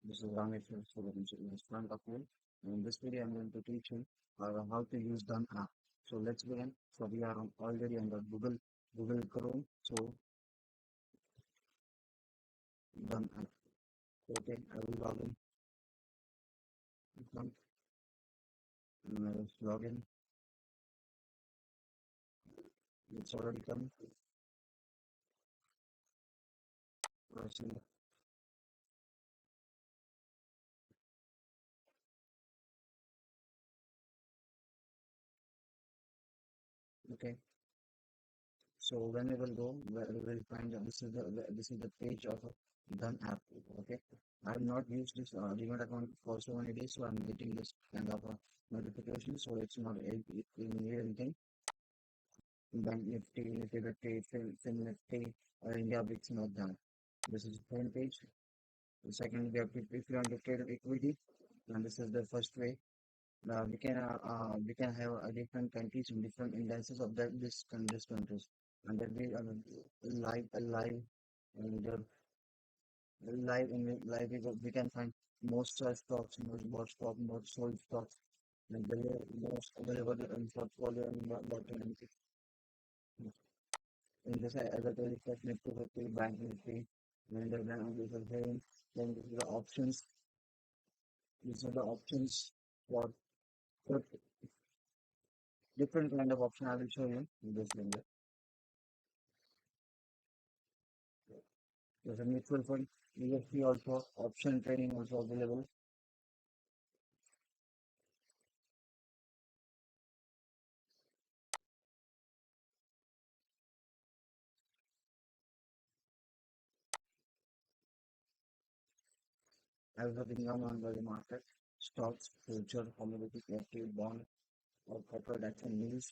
This is Ramesh from front of you. In this video, I'm going to teach you how to use dhan app. So let's begin. So we are already on the Google Chrome. So dhan app. Okay, I will log in. Account. Log in. It's already come. Pressing. Okay. So when we will go, we will find this is the page of dhan app. Okay. I have not used this remote account for so many days, so I'm getting this kind of notification. So it's not anything. Bank Nifty, Nifty 50, Fin Nifty, or India Big not done. This is the front page. The second, we have to, if you want to trade equity, and this is the first way. We can have different countries and different indices of this countries, and then we live and live we can find most stocks, most bought stock, most sold stocks, and the most available in portfolio and bottom. In this advertising technique to the bank nifty, and then this is then this is the options. These are the options for for different kind of option. I will show you in this window. There's a mutual fund, EFT also, option trading also available. Everything on the market, stocks, future, commodity, equity, bond, or corporate action news.